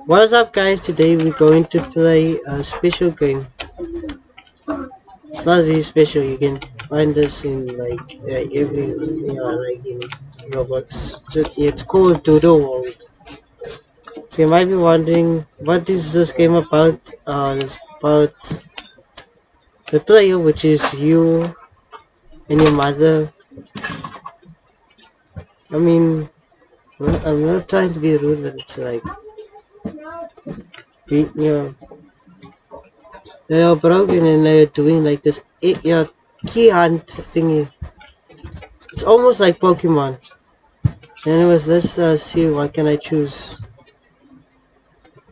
What is up, guys? Today we're going to play a special game. It's not really special. You can find this in like in Roblox. It's called Doodle World. So you might be wondering, what is this game about? It's about the player, which is you and your mother. I mean, I'm not trying to be rude, but it's like, they're broken and they're doing like this key hunt thingy. It's almost like Pokemon. Anyways, let's see what can I choose.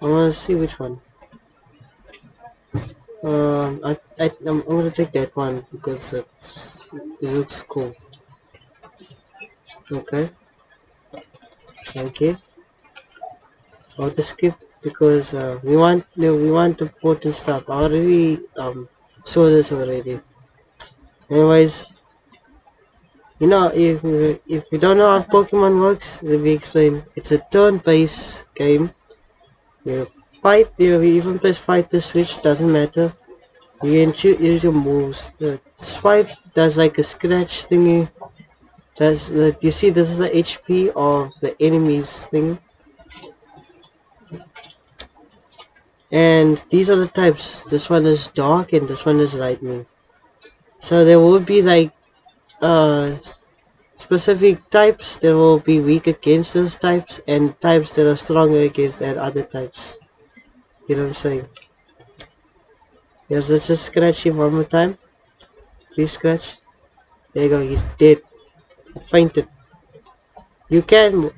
I want to see which one. I'm gonna take that one because it looks cool. Okay. Okay. I'll just skip because we want important stuff. I already saw this already. Anyways, if you don't know how Pokemon works, let me explain. It's a turn-based game. You fight. You even press fight to switch. Doesn't matter. You can use your moves. The swipe does like a scratch thingy. You see, this is the HP of the enemies thing. And these are the types. This one is dark and this one is lightning. So there will be like specific types that will be weak against those types and types that are stronger against that other types. You know what I'm saying? Yes, let's just scratch him one more time. Please scratch. There you go, he's dead. He fainted. You can,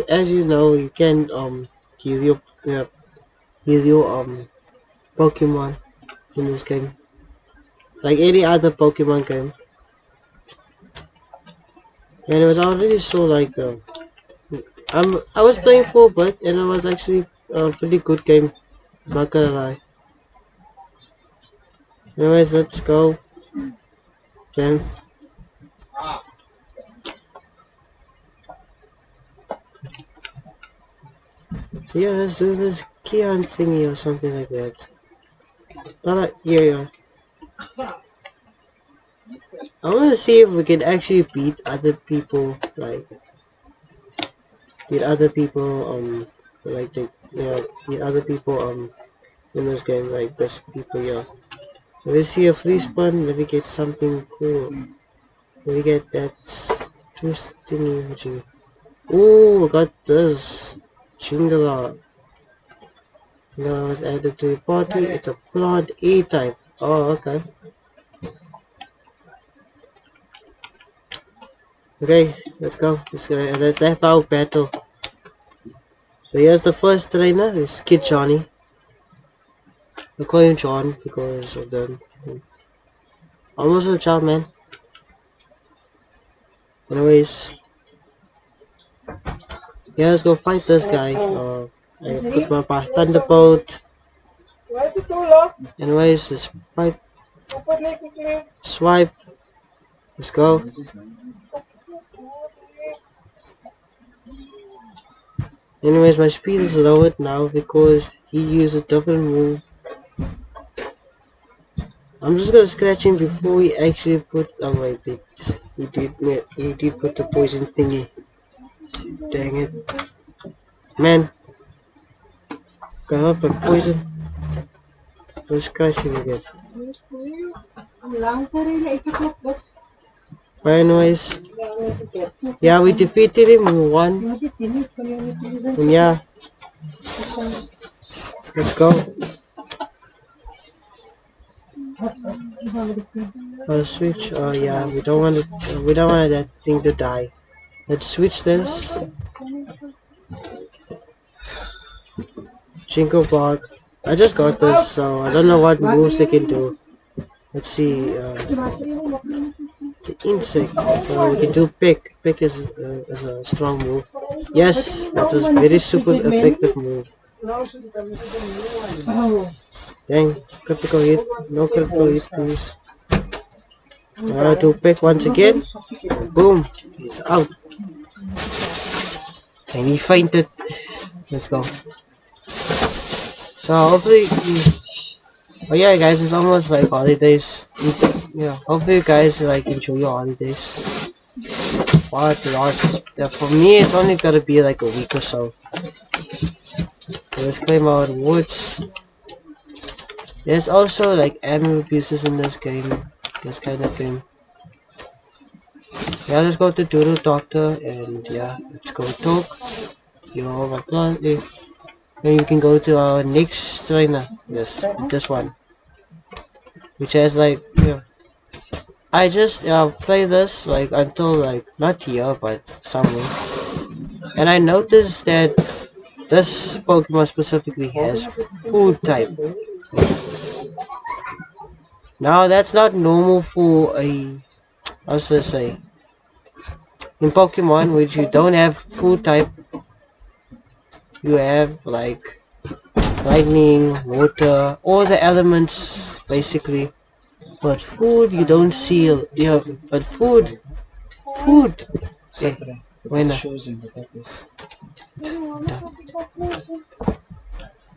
as you know, you can heal your Pokemon in this game, like any other Pokemon game. And it was already so like I was playing 4-bit and it was actually a pretty good game. Not gonna lie. Anyways, let's go. Then. So yeah, let's do this key hunt thingy or something like that. Yeah. I want to see if we can actually beat other people, like beat other people in this game, like this people here. Let me see a free spawn. Let me get something cool. Let me get that twist thingy. Ooh, I got this Chingala. Now it's added to your party. It's a plant A type. Oh, okay. Okay, let's go. Let's have our battle. So here's the first trainer. It's Kid Johnny. I call him John because of the almost a child, man. Anyways, yeah, let's go fight this guy. I put my Thunderbolt. Anyways, let's fight. Swipe. Let's go. Anyways, my speed is lowered now because he used a different move. I'm just gonna scratch him before he actually put. Oh wait, he did put the poison thingy. Dang it, man! Got up and poison. Let's scratch him again. Anyways, yeah, we defeated him. We won. And yeah, let's go. Switch. Oh yeah, we don't want that thing to die. Let's switch this. Jingle Bog. I just got this, so I don't know what moves they can do. Let's see. It's an insect, so we can do pick. Pick is a strong move. Yes, that was very super effective move. Dang, critical hit. No critical hit, please. Do pick once again. Boom. He's out. and he fainted. Let's go. So hopefully, oh yeah, guys, it's almost like holidays. Yeah, hopefully you guys like enjoy your holidays. What lost? Yeah, for me, it's only gotta be like a week or so. Let's claim our rewards. There's also like animal abuses in this game, this kind of thing. Yeah, let's go to Doodle Doctor and yeah, let's go talk. You're my client. Then you can go to our next trainer. Yes, this one, which has like yeah. I just play this like until like not here but somewhere, and I noticed that this Pokemon specifically has food type. Now that's not normal for a, I was gonna say, in Pokemon which you don't have food type, you have like lightning, water, all the elements basically. But food you don't see, yeah, but food. Okay, when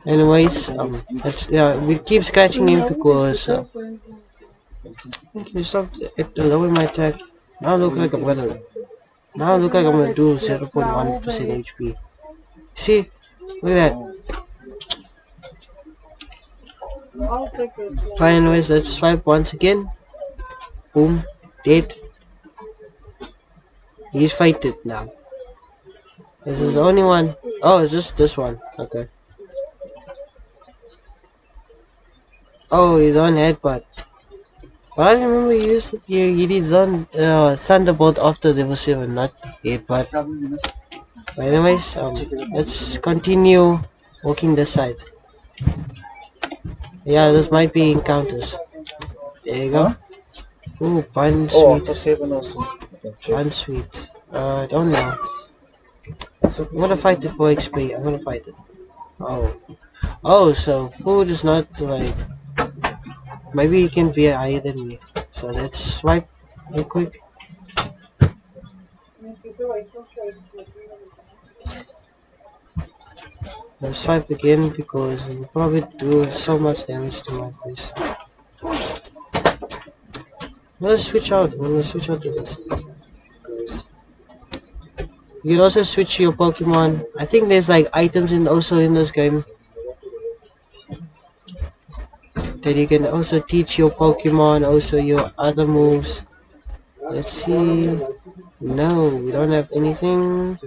anyways, yeah, we keep scratching him because you stopped lowering my attack. Now look like I'm gonna do 0.1% HP. See, look at that. Fine, anyways, let's swipe once again. Boom, dead. He's fighted now. This is the only one. Oh, it's just this one. Okay. Oh, he's on headbutt. But I remember he used to he did on Thunderbolt after level 7, not headbutt. But anyways, let's continue walking this side. Yeah, this might be encounters. There you go. Ooh, Bun Sweet. Bun Sweet. I don't know. I'm gonna fight it for XP. I'm gonna fight it. Oh, so food is not like. Maybe you can be higher than me. So let's swipe real quick. Let's swipe again because it will probably do so much damage to my face. Let's switch out. I'm gonna switch out to this. You can also switch your Pokemon. I think there's like items also in this game that you can also teach your Pokemon, also your other moves. Let's see. No, we don't have anything.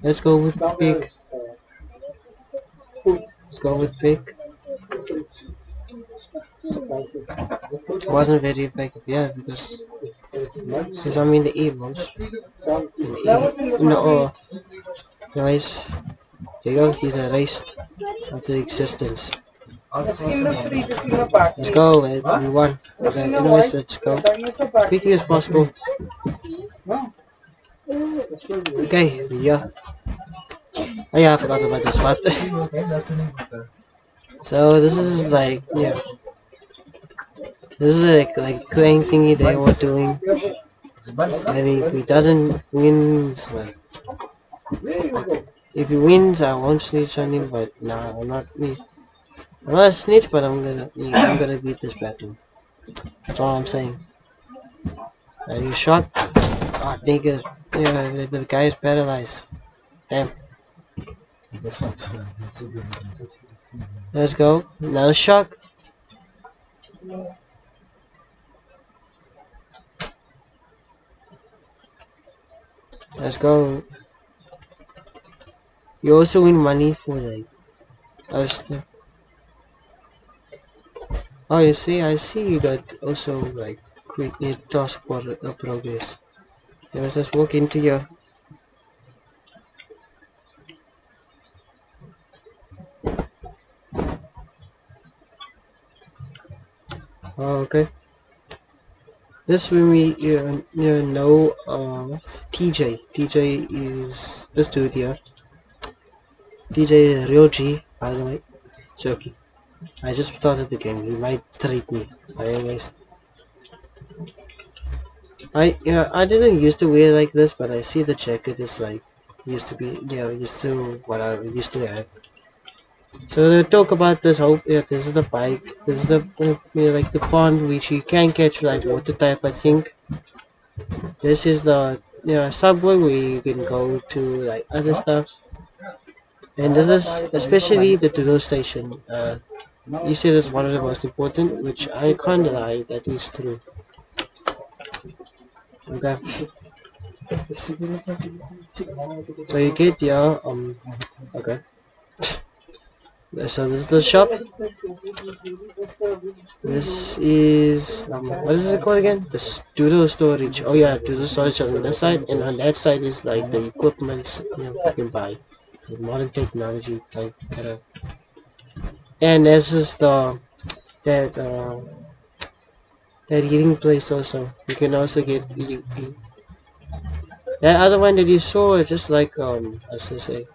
Let's go with Pig. Let's go with Pig. Wasn't very effective, yeah, because I'm in the evils. No, nice. There you go. He's erased into existence. Let's go, man. We won. Okay, anyways, let's go as quickly as possible. Okay, yeah. Oh yeah, I forgot about this part. So this is like, yeah. This is like playing thingy they were doing. And if he doesn't win, it's like, if he wins, I won't snitch on him. But nah, I'm not a snitch, but I'm gonna beat this battle. That's all I'm saying. Are you shocked? Oh, nigga, yeah, the guy is paralyzed. Damn. Let's go. Another shock. Let's go. You also win money for like other stuff. Oh, you see, I see you got also like quick task for progress. Let's just walk into your. Oh, okay. This when we know TJ. TJ is this dude here. TJ is real G, by the way. Joking. I just started the game. He might treat me. But anyways, I didn't used to wear like this, but I see the jacket is like used to be, used to what I used to have. So they talk about this whole, this is the bike, this is the, like the pond which you can catch like water type, I think. This is the, subway where you can go to like other stuff. And this is especially the Doodle station. You say that's one of the most important, which I can't lie, that is true. Okay. So you get your, okay. So this is the shop. This is, what is it called again? The Doodle storage. Oh yeah, Doodle storage on this side, and on that side is like the equipment, you can buy. The modern technology type kind of. And this is the, that, that eating place also. You can also get that other one that you saw is just like as I say,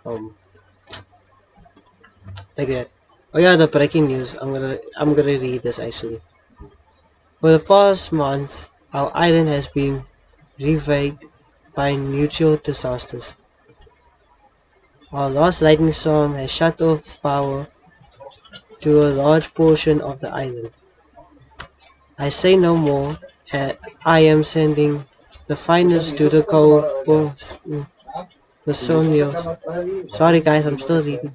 like that. Oh yeah, the breaking news. I'm gonna read this actually. For the past month, our island has been ravaged by natural disasters. Our last lightning storm has shut off power to a large portion of the island. I say no more, and I am sending the finest to the cold for some meals. Sorry guys, I'm still reading.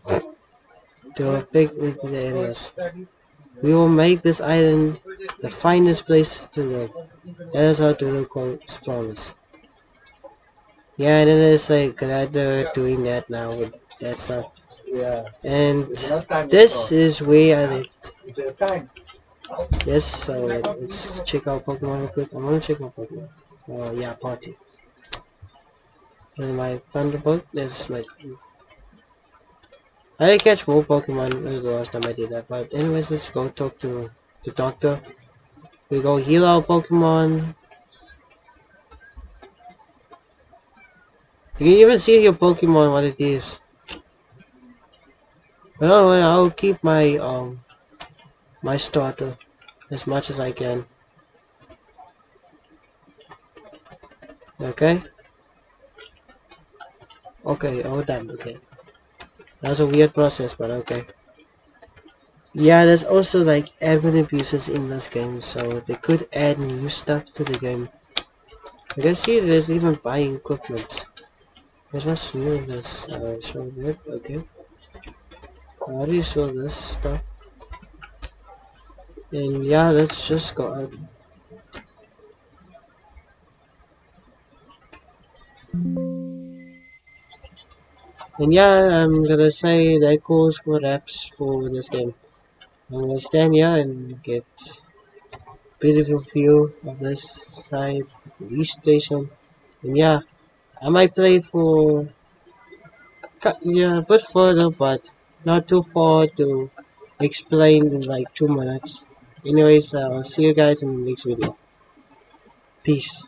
To affect the areas. We will make this island the finest place to live. That is our Doodle Code's promise. Yeah, and then it's like that they're doing that now with that stuff. And this is where I lived. Yes, so let's check out Pokemon real quick. I'm gonna check my Pokemon. Yeah, party. And my Thunderbolt is my. I did catch more Pokemon the last time I did that, but anyways, let's go talk to the doctor. We go heal our Pokemon. You can even see your Pokemon what it is. But anyway, I'll keep my my starter as much as I can. Okay. Okay, all done. Okay. That was a weird process, but okay. Yeah, there's also like admin abuses in this game, so they could add new stuff to the game. You can see there's even buying equipment. There's what's new in this. Show that. Okay. I already saw this stuff. And yeah, let's just go out. And yeah, I'm gonna say that goes for wraps for this game. I'm gonna stand here and get beautiful view of this side, the police station. And yeah, I might play for yeah, a bit further, but not too far to explain in like 2 minutes. Anyways, I'll see you guys in the next video. Peace.